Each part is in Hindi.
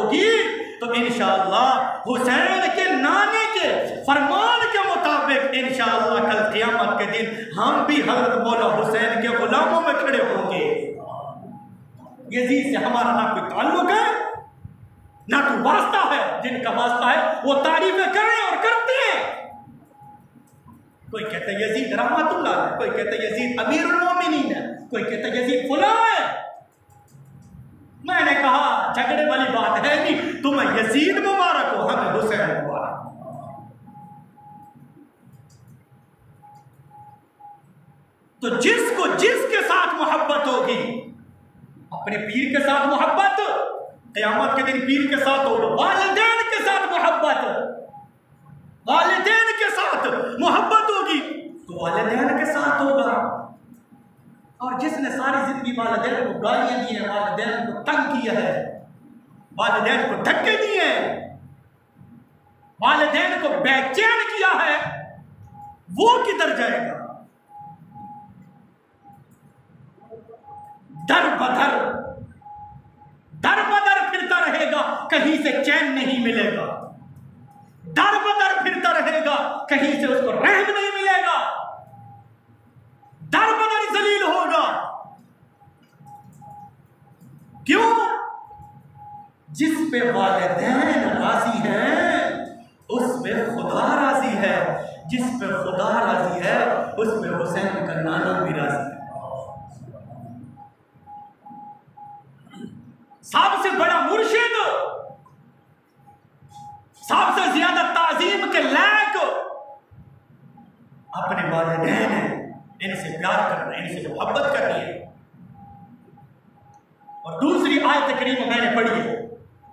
होगी तो इंशाअल्लाह हुसैन के नाने के फरमान के मुताबिक इंशाअल्लाह कल क़यामत के दिन हम भी हज़रत मौला हुसैन के गुलामों में खड़े होंगे। यजीद से हमारा ना कोई ताल्लुक है ना कोई वास्ता है। जिनका वास्ता है वो तारीफें करें और करते हैं। कोई कहता है यजीद रहमतुल्लाह है, कोई कहता है यजीद अमीरुल मोमिनीन है, कोई कहता है यजीद फुला है। मैंने कहा झगड़े वाली बात है नहीं, तुम्हें यजीद मुबारक हो, हमें हुसैन मुबारक। तो जिसको जिसके साथ मोहब्बत होगी, अपने पीर के साथ मोहब्बत, क़यामत के दिन पीर के साथ होगा। वालिदैन के साथ मोहब्बत, वालिदैन के साथ मोहब्बत होगी तो वालिदैन के साथ होगा। और जिसने सारी जिंदगी वालिदैन को गालियां दी हैं, वालिदैन को तंग किया है, वालिदैन को धक्के दिए हैं, वालिदैन को बेचैन किया है, वो किधर जाएगा? दर बदर फिरता रहेगा, कहीं से चैन नहीं मिलेगा। दर बदर फिरता रहेगा, कहीं से उसको रहम नहीं मिलेगा। दर बदर जलील होगा। क्यों? जिस पे वालिदैन राजी हैं उस पे खुदा राजी है, जिस पे खुदा राजी है उस पे हुसैन का नाना भी राजी है। सबसे बड़ा मुर्शिद, सबसे ज्यादा ताजीम के लायक अपने वालिदैन हैं। इनसे प्यार करना, इनसे मोहब्बत करनी है। और दूसरी आयत करीम मैंने पढ़ी है,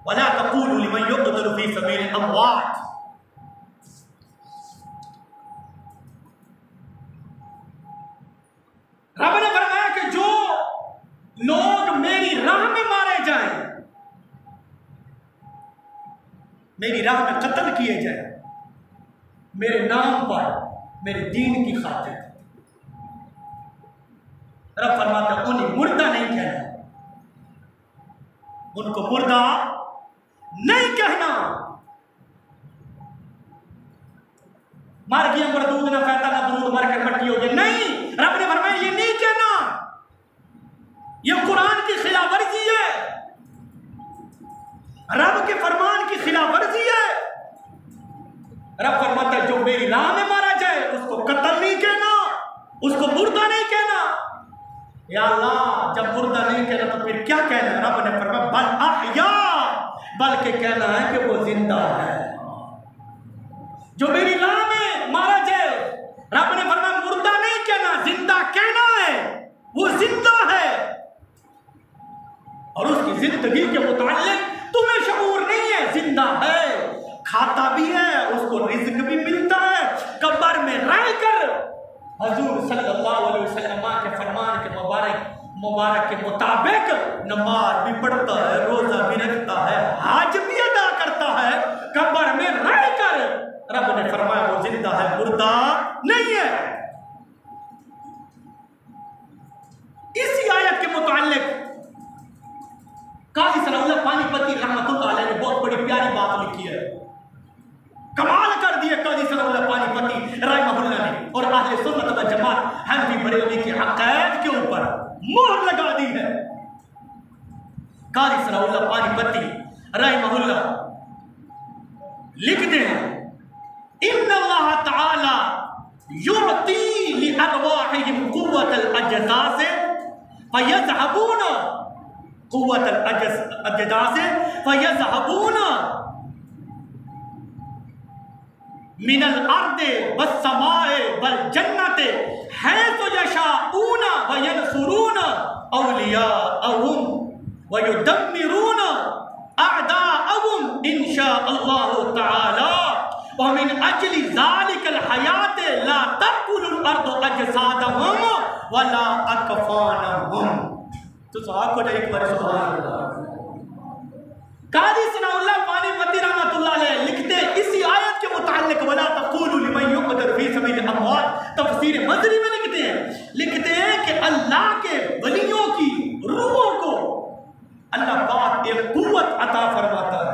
वला तक़ूलू लिमन युक़तलु फ़ी सबील अमवात। रब ने फरमाया कि जो लोग मेरी राह में मारे जाएं, मेरी राह में कत्ल किए जाएं, मेरे नाम पर, मेरे दीन की खातिर, रब फरमाता है उन्हें मुर्दा नहीं कहना, उनको मुर्दा नहीं कहना। मर गया मरदूद ना फैता ना दरूद मर कर मट्टी हो गई, नहीं। रब ने फरमाया ये नहीं कहना, ये कुरान की खिलाफवर्जी है, रब के फरमान की खिलाफवर्जी है। रब फरमाता है जो मेरी राह में मारा जाए उसको कत्ल नहीं कहना, उसको मुर्दा नहीं कहना। या अल्लाह, जब मुर्दा नहीं कहना तो फिर क्या कहना? रब ने फरमाया बल अहया, बल्कि कहना है कि वो जिंदा है। जो मेरी राह में मारा जाए, रब ने फरमाया मुर्दा नहीं कहना, जिंदा कहना है, वो जिंदा है। और उसकी जिंदगी के मुताल्लिक तुम्हें शऊर नहीं है, जिंदा है, खाता भी है, उसको रिज़्क़ भी मिलता है। कब्र में रहकर हुजूर सल्लल्लाहु अलैहि वसल्लम के फरमान के मुबारक के मुताबिक नमाज भी पढ़ता है, रोजा भी रखता है, हज भी अदा करता है। कब्र में रहकर रब ने फरमाया वो जिंदा है, मुर्दा नहीं है। इसी आयत के मुताल्लिक काजी सनाउल्लाह पानीपती रहमतुल्लाह अलैह ने बहुत बड़ी प्यारी बात लिखी है। कमाल कर दिए काजी सनाउल्लाह पानीपती रहमतुल्लाह ने, और अहले सुन्नत व जमात हनफी बरेलवी के अक़ायद के ऊपर मोहर लगा दी है। काजी सनाउल्लाह पानीपती रहमतुल्लाह लिखते हैं इन्नल्लाह तआला युअती लिअरवाहिहिम कुव्वतल अजदास फयज़हबून कुव्वतल अजदास फयज़हबून मिनल अर्दे वस्समाए वल जन्नते हैसु यशाऊन व यनसुरून औलियाअहुम व युदम्मिरून अअदाअहुम इंशाअल्लाहु तआला व मिन अजलि ज़ालिकल हयात ला तअकुलुल अर्दु अजसादहुम व ला अकफानहुम। तो साहब को एक बार सुभान अल्लाह। काजी सनाउल्लाह पानीपती रहमतुल्लाह अलैह लिखते इसी आयत के मुताल्लिक वला तक़ूलू लिमन युक़तल फ़ी सबील अमवात, तफसीर मज़री में लिखते हैं कि अल्लाह के वलियों की रूहों को अल्लाह पाक एक कुव्वत अता फरमाता है।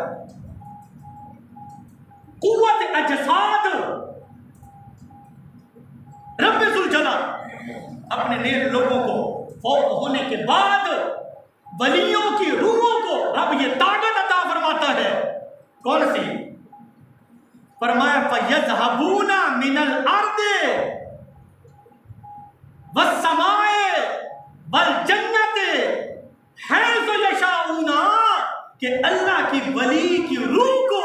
कौन सी? फरमाया फयज़हबूना मिनल अर्दे वस्समाए वल जन्नते हैज़ु यशाऊना, कि अल्लाह की वली की रूह को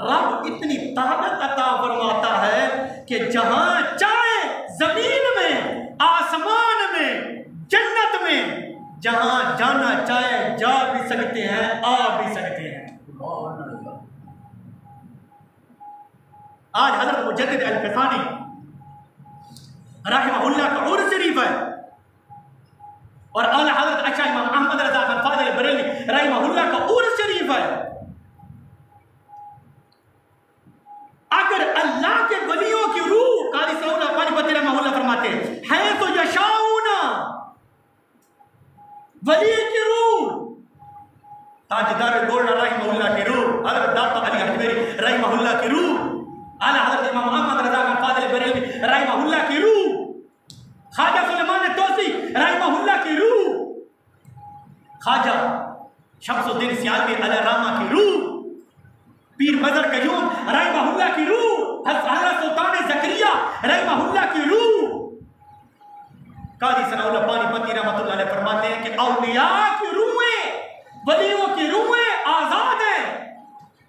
रब इतनी ताकत अता फरमाता है कि जहां चाहे जमीन में, आसमान में, जन्नत में, जहां जाना चाहे जा भी सकते हैं, आ भी सकते हैं। आज हज़रत मुजद्दिद अल-ग़ज़ाली रहमहुल्लाह का उर्स शरीफ है और आला हज़रत अच्छा इमाम अहमद रज़ा खान फ़ाज़िल बरेली रहमहुल्लाह का उर्स शरीफ है। अगर अल्लाह के वलियों की रूह, काजी सऊद पानीपती रहमहुल्लाह फरमाते हैं तो यशाऊना, वली की रूह, ताजदार गोल्डा रहमहुल्लाह की रूह, हज़रत दाता अली हजवेरी रहमहुल्लाह की रूह, आला हज़रत इमाम अहमद रज़ा खान फ़ाज़िल बरेली रहमहुल्लाह की रूह, ख्वाजा सुलेमान तौसी रहमहुल्लाह की रूह, ख्वाजा शम्सुद्दीन सियालवी अलरामा की रूह, पीर मज़र कयूम रहमहुल्लाह की रूह, हज़रत सुल्तान ज़करिया रहमहुल्लाह की रूह। काजी सनाउल्लाह पानीपती रहमतुल्लाह अलैह फरमाते हैं कि औलिया की रूहें, वलियों की रूहें आज़ाद हैं,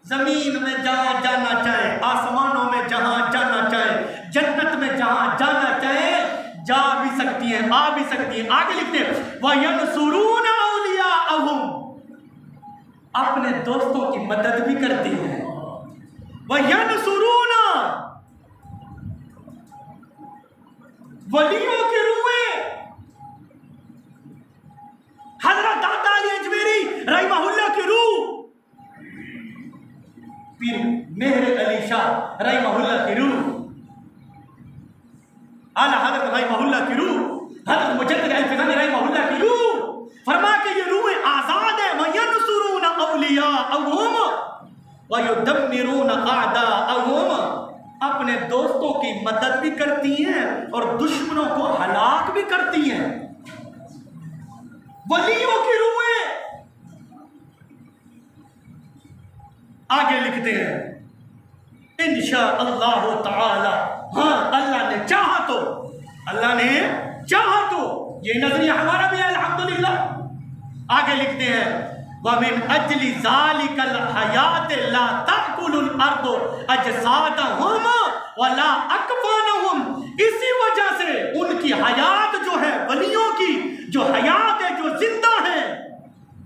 जमीन में जहां जाना चाहे, आसमानों में जहां जाना चाहे, जन्नत में जहां जाना चाहे जा भी सकती है, आ भी सकती है। आगे लिखते हैं वयनसुरून औलियाअहुम, अपने दोस्तों की मदद भी करती है। वयनसुरून, वलियों की रूहें, हजरत दाता अली अजमेरी रहमहुल्लाह की रूह, पीर मेहर अली शाह रहमहुल्लाह की रूह, आला हज़रत रहमहुल्लाह की रूह, हज़रत मुजद्दिद अल-ग़ज़ाली रहमहुल्लाह की रूह, फरमा के ये रूहें आज़ाद है। वयनसुरून औलियाअहुम वयुदम्मिरून अअदाअहुम, अपने दोस्तों की मदद भी करती हैं और दुश्मनों को हलाक भी करती हैं। वलियों की रूहें। आगे लिखते हैं इंशाअल्लाह ताला, हाँ अल्लाह ने चाहा तो, अल्लाह ने चाहा तो, ये नजरिया हमारा भी है अल्हम्दुलिल्लाह। आगे लिखते हैं वमिन अजली ज़ालिकल हयात ला ताकुलुल अर्दु अजसादहुम वला अकफानहुम, इसी वजह से उनकी हयात जो है, वलियों की जो हयात है, जो जिंदा है,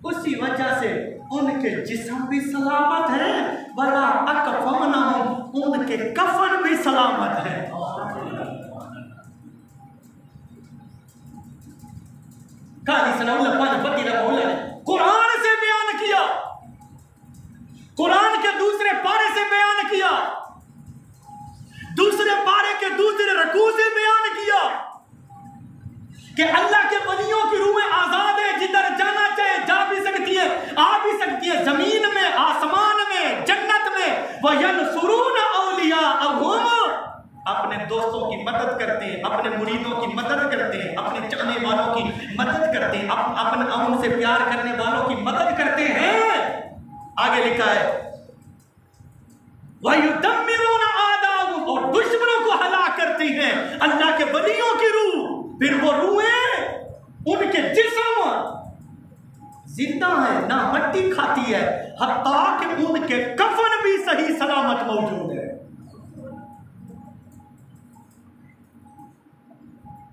उसी वजह से उनके जिस्म भी सलामत है, वला अकफानहुम, उनके कफन भी सलामत है। काजी सनाउल्लाह पानीपती रहमहुल्लाह ने कुरान से बयान किया, कुरान के दूसरे पारे से बयान किया, दूसरे पारे के दूसरे रकू से बयान किया कि अल्लाह के वलियों की रूहें आजाद है, जिधर जाना चाहे जा भी सकती है, आ भी सकती है, जमीन में, आसमान में, जन्नत में। वयनसुरून औलियाअहुम, अपने दोस्तों की मदद करते हैं, अपने मुरीदों की मदद करते हैं, अपने चाहने वालों की मदद करते हैं, अपने उनसे प्यार करने वालों की मदद करते हैं। आगे लिखा है वयुदम्मिरून अअदाअहुम, और दुश्मनों को हलाक करती हैं अल्लाह के वलियों की रूह। फिर वो रूहें, उनके जिस्म जिंदा है, ना मट्टी खाती है, हत्ता कि उनके कफन भी सही सलामत मौजूद है।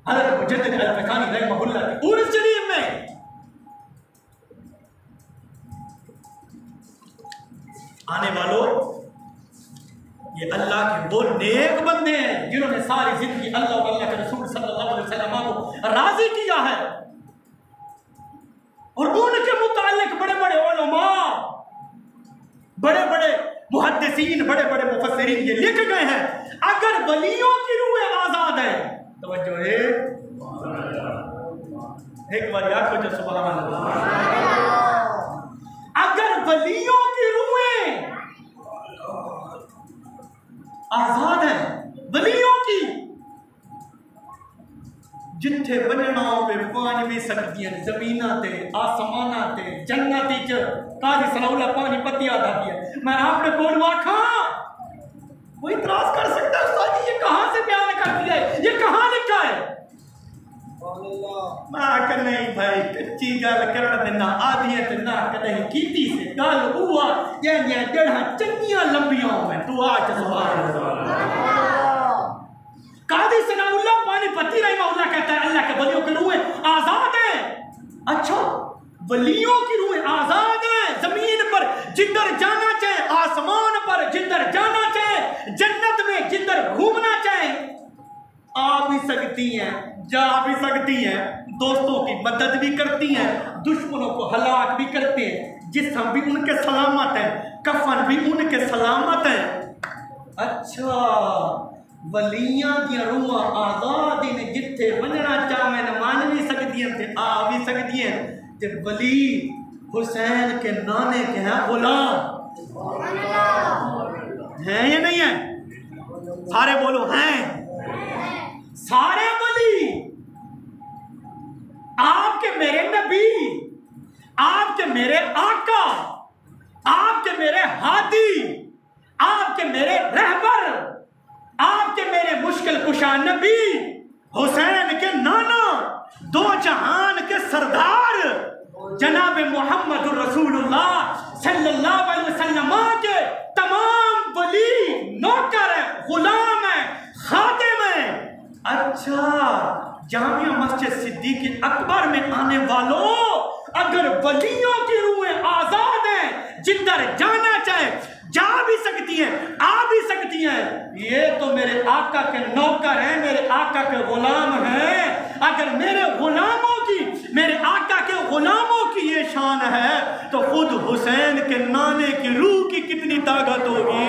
हज़रत मुजद्दिद अल-ग़ज़ाली रहमहुल्लाह के उर्स शरीफ में आने वालों, ये अल्लाह के वो नेक बंदे हैं जिन्होंने सारी जिंदगी अल्लाह और अल्लाह के रसूल सल्लल्लाहु अलैहि वसल्लम को राजी किया है, और उनके मुतालिक बड़े बड़े उलमा, बड़े बड़े मुहद्दिसीन, बड़े बड़े मुफस्सिरीन ये लिख गए हैं, अगर वलियों की रूहें आजाद है, तवज्जो है, एक बार याद करो सुभान अल्लाह, अगर वलियों की रूहें आजाद है, वलियों की, जिथे वञणा होवे पानी भी सकती है, जमीना ते आसमाना ते जन्नती च काजी सलाउल्लाह पानी पतिया दा दिया। मैं आपने बोल वाखा कोई इतराज कर सकता है उस्ताद जी ये कहां से बयान कर दिया है, ये कहां लिखा है? मैं नहीं भाई कच्ची गल करन देना आदियत ना कदे कीती से गल हुआ ये डेढ़ा चंगियां लंबियां होवे तू आज सुभान अल्लाह। कादी सनाउल्लाह पानीपती रहमहुल्लाह कहता है अल्लाह के वलियों की रूहें आजाद है। अच्छा वलियों की रूहें आजाद है, जमीन पर जिधर जाना चाहे, आसमान पर जिधर जाना चाहे, जन्नत में जिधर घूमना चाहे आ भी सकती हैं, जा भी सकती हैं, दोस्तों की मदद भी करती हैं, दुश्मनों को हलाक भी करते हैं, जिस्म भी उनके सलामत है, कफन भी उनके सलामत है। अच्छा वलियां दी रूहां आजाद ने जिथे वंजना चाहन मान भी सकती हैं ते आ भी सकती हैं। ते वली हुसैन के नाने के हैं गुलाम हैं या नहीं है? सारे बोलो हैं। सारे वली आपके मेरे नबी, आपके मेरे आका, आपके मेरे हादी, आपके मेरे रहबर, आपके मेरे मुश्किल कुशा नबी हुसैन के नाना, दो जहान के सरदार जनाब मोहम्मद रसूलुल्लाह सल्लल्लाहु अलैहि वसल्लम के तमाम वली नौकर है, गुलाम है, खादिम है। अच्छा जामिया मस्जिद सिद्दीक अकबर में आने वालों अगर वलियों की रूहें आजाद हैं, जिधर जाना चाहे जा भी सकती हैं, आ भी सकती हैं, ये तो मेरे आका के नौकर हैं, मेरे आका के गुलाम हैं। अगर मेरे गुलामों की, मेरे आका के गुलामों की ये शान है तो खुद हुसैन के नाने की रूह की कितनी ताकत होगी।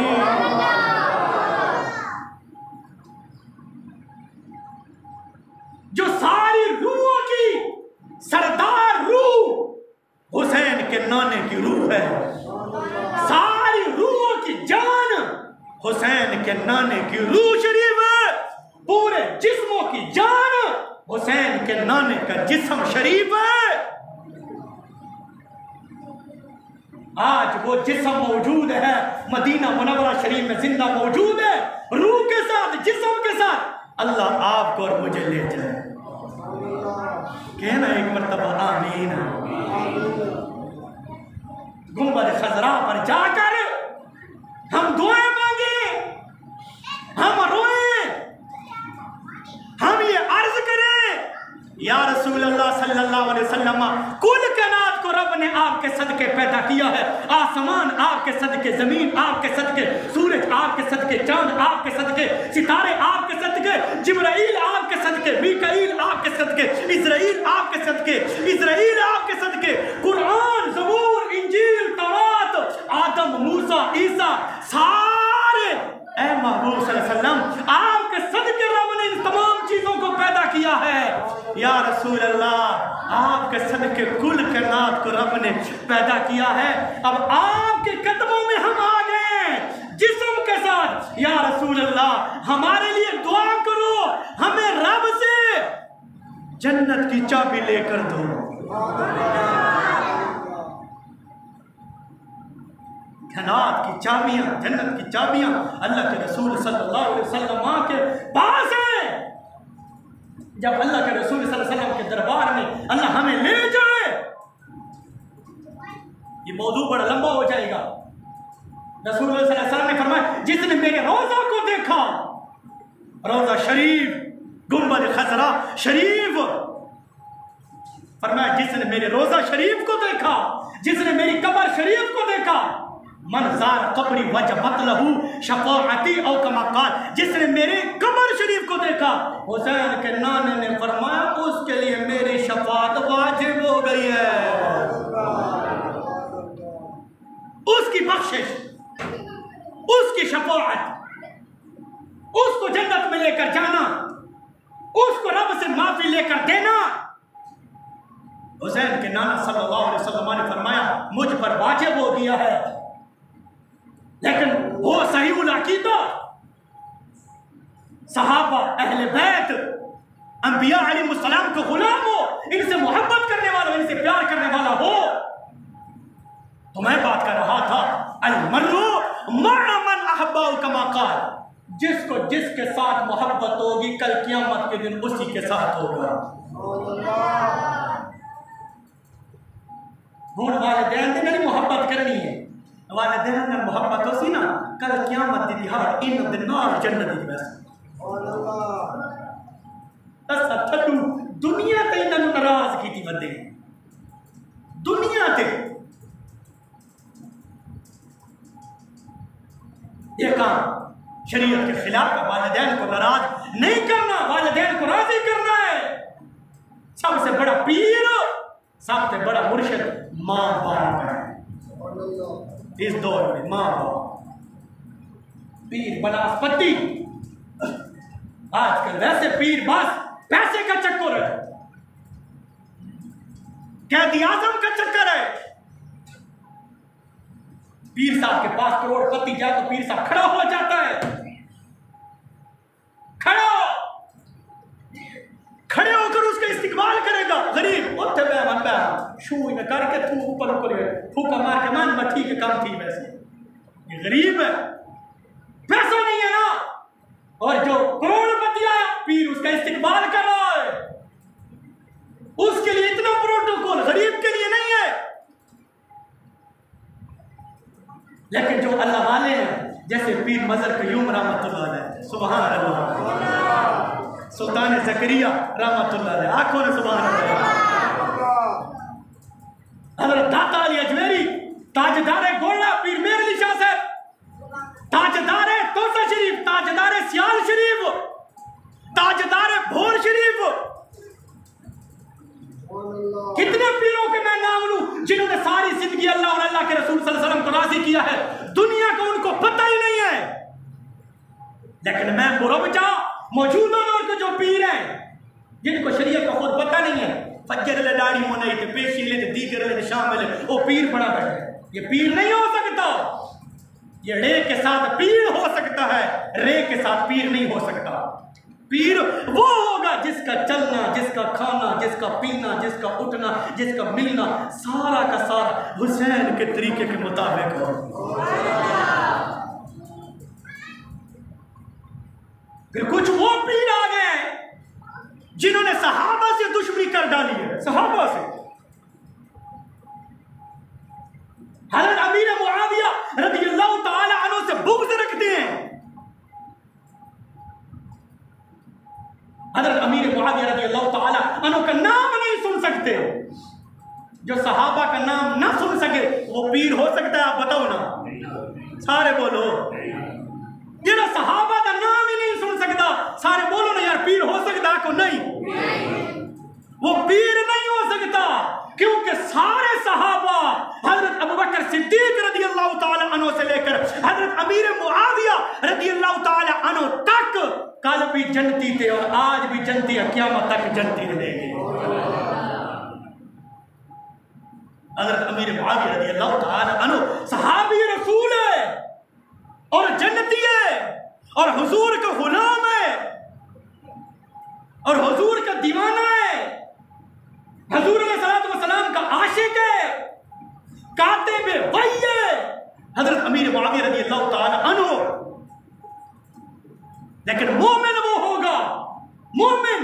जो सारी रूहों की सरदार रूह हुसैन के नाने की रूह है, सारी रूहों की जान हुसैन के नाने की रूह शरीफ है, पूरे जिस्मों की जान हुसैन के नाने का जिस्म शरीफ है। आज वो जिस्म मौजूद है, मदीना मुनव्वरा शरीफ में जिंदा मौजूद है, रूह के साथ जिस्म के साथ। अल्लाह आपको और मुझे ले जाए, कहना एक मर्तबा आमीन। गुंबद खजरा पर जाकर हम दुआएं मांगे, हम रोए, हम ये अर्ज करें या रसूल अल्लाह सल्लल्लाहु अलैहि वसल्लम, कुल कायनात को रब ने आपके सदके पैदा किया है, आसमान आपके सदके, जमीन आपके सदके, सूरज आपके सदके, चांद आपके सदके, सितारे आपके सदके, जिब्राइल आपके सदके, मीकाईल आपके सदके, इज़राइल आपके सदके, इज़राइल आपके सदके, कुरान, ज़बूर, इंजील, तौरात, आदम, मूसा, ईसा, सारे ऐ महबूब सल्लल्लाहु अलैहि वसल्लम आपके सदके रब ने इन तमाम चीजों को पैदा किया है। या रसूल अल्लाह आपके सदके कुल कायनात को रब ने पैदा किया है। अब आपके कदमों में हम आ गए जिस्म के साथ। या रसूल अल्लाह हमारे लिए दुआ करो, हमें रब से जन्नत की चाबी लेकर दो। जन्नत की चाबियां, जन्नत की चाबियां अल्लाह के रसूल सल्लल्लाहु अलैहि वसल्लम के पास है। जब अल्लाह के रसूल सल्लल्लाहु अलैहि वसल्लम के दरबार में अल्लाह हमें ले जाए, ये मौजू बड़ा लंबा हो जाएगा। रसूल सल्लल्लाहु अलैहि वसल्लम ने फरमाया जिसने मेरे रोजा को देखा, रोजा शरीफ, गुंबद खजरा शरीफ, फरमाया जिसने मेरे रोजा शरीफ को देखा, जिसने मेरी कब्र शरीफ को देखा, मनज़ार कब्री वजबत लहू शफाअती औ कमा क़ाल, जिसने मेरे कब्र शरीफ को देखा, हुसैन के नाने ने फरमाया उसके लिए मेरी शफाअत वाजिब हो गई है। उसकी बख्शिश, उसकी शफाअत, उसको जन्नत में लेकर जाना, उसको रब से माफी लेकर देना। हुसैन के नाना सल्लल्लाहु अलैहि वसल्लम ने फरमाया मुझ पर वाजिब हो गया है, लेकिन वो सही अकीदा, सहाबा, अहले बैत, अंबिया अलैहिस्सलाम को गुलाम हो, इनसे मोहब्बत करने वाला, इनसे प्यार करने वाला हो। तो मैं बात कर रहा था अल-मर्रु मअ मन अहब्बा कमा क़ाल, जिसको जिसके साथ मोहब्बत होगी कल क़यामत के दिन उसी के साथ होगा। हुण वालिदैन दे नाल मोहब्बत करनी है, वालिदैन नाल मोहब्बत होसी ना कल क़यामत दी दिहाड़ इन दे नाल जन्नत दी वैसे। असा थड्डू दुनिया ते इन्हां नूं नाराज कीती वंदे, दुनिया ते ये काम शरीयत के खिलाफ है। वालिदैन को नाराज नहीं करना, वालिदैन को राजी करना है। सबसे बड़ा पीर, सबसे बड़ा मुर्शिद माँ बाप है इस दौर में। माँ बाप पीर बनास्पति, आजकल वैसे पीर बस पैसे का चक्कर है, कैदी आजम का चक्कर है। पीर साहब के पास करोड़पति जाए तो पीर साहब खड़ा हो जाता है, खड़े होकर उसका इस्तिकबाल करेगा। गरीब उठे मन शू में करके थूक ऊपर ऊपर फूका मार के मन मठी के कम थी। वैसे ये गरीब है, पैसा नहीं है ना, और जो करोड़पति आया पीर उसका इस्तिकबाल कर रहा है, उसके लिए इतना प्रोटोकॉल गरीब के लिए नहीं है। लेकिन जो अल्लाह वाले हैं जैसे पीर मजर कयूम रहमतुल्लाह अलैह, सुभान अल्लाह, सुल्तान ज़करिया रहमतुल्लाह अलैह, आंखों ने सुभान अल्लाह, हज़रत दाता अली अजमेरी, ताजदार गोला पीर मेर अली शाह साहब, ताजदार तोसा शरीफ, ताजदार सियाल शरीफ, ताजदार भोर शरीफ, कितने पीरों के मैं नाम लूं जिन्होंने सारी जिंदगी अल्लाह और अल्लाह के रसूल सल्लल्लाहु अलैहि वसल्लम को राजी किया है, दुनिया को उनको पता ही नहीं है। लेकिन मैं मुरब्जा मौजूदा दौर के जो पीर हैं जिनको शरीयत का खुद पता नहीं है, फज्जर ले दाढ़ी मोने ते पेशी ले ते दीगर ले शामिल है, वो पीर बना बैठे। ये पीर नहीं हो सकता, ये रे के साथ पीर हो सकता है, रे के साथ पीर नहीं हो सकता। पीर वो होगा जिसका चलना, जिसका खाना, जिसका पीना, जिसका उठना, जिसका मिलना सारा का सारा हुसैन के तरीके के मुताबिक हो। फिर कुछ वो पीर आ गए जिन्होंने सहाबा से दुश्मनी कर डाली है, सहाबा से। हज़रत अमीर मुआविया रज़ियल्लाहु ताला अन्हु से बुग़्ज़ रखते हैं। हज़रत अमीर मुआविया रज़ियल्लाहु ताला अन्हु का नाम नहीं सुन सकते। जो सहाबा का नाम ना सुन सके वो पीर हो सकता है? आप बताओ ना, सारे बोलो। जिन्हें सहाबा का नाम ही नहीं सुन सकता, सारे बोलो ना यार, पीर हो सकता को नहीं? वो पीर नहीं हो सकता, क्योंकि सारे सहाबा हजरत अबू बकर सिद्दीक रज़ियल्लाहु ताला अन्हु से लेकर हजरत अमीर मुआविया रज़ियल्लाहु ताला अन्हु तक कल भी जन्नती थे और आज भी जन्नती है, क़यामत तक जन्नती रहेंगे। हजरत अमीर मुआविया रज़ियल्लाहु ताला अन्हु सहाबी रसूल है और जन्नती है और हुजूर का गुलाम है और हुजूर का दीवाना है, हुजूर अलैहिस्सलातु वस्सलाम का आशिक है, कातिब वही है हजरत अमीर मुआविया रज़ियल्लाहु ताला अन्हु। लेकिन मोमिन वो होगा, मोमिन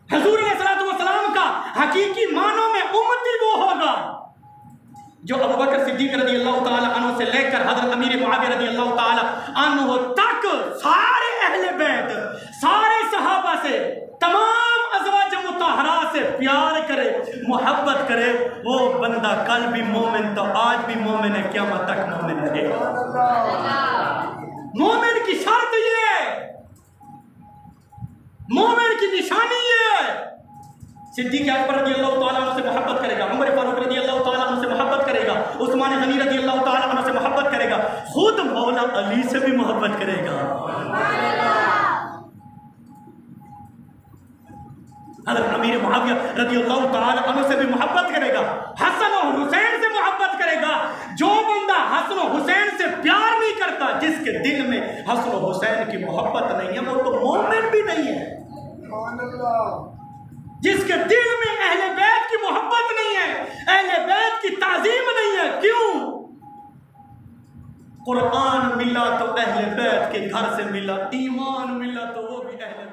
हुजूर अलैहिस्सलातु वस्सलाम का हकीकी मानों में उम्मती वो होगा जो अबू बकर सिद्दीक रज़ियल्लाहु ताला अन्हु से लेकर हजरत अमीर मुआविया रज़ियल्लाहु ताला अन्हु तक सारे अहले बैत, सारे सहाबा से, तमाम अज़वाज मुतहरा से प्यार करे, मोहब्बत करे। वो बंदा कल भी मोमिन तो आज भी मोमिन है, क़यामत तक मोमिन रहेगा। मोमिन की शर्त ये है, मोमिन की निशानी ये है, सिद्दीक़ अकबर रज़ियल्लाहु ताला अन्हु से मोहब्बत करेगा, उमर फारूक रज़ियल्लाहु ताला अन्हु से मोहब्बत करेगा, उस्मान गनी रज़ियल्लाहु ताला अन्हु से मोहब्बत करेगा, खुद मौला अली से भी मोहब्बत करेगा। हज़रत अमीर मुआविया रज़ियल्लाहु ताला अन्हु से भी मोहब्बत करेगा, हसन और हुसैन से मोहब्बत करेगा। जो बंदा हसन और हुसैन से प्यार नहीं करता, जिसके दिल में हसन और हुसैन की मोहब्बत नहीं है, वो तो मोमिन भी नहीं है। जिसके दिल में अहले बैत की मोहब्बत नहीं है, अहले बैत की ताजीम नहीं है। क्यों? कुरान मिला तो अहले बैत के घर से मिला, ईमान मिला तो वो भी अहले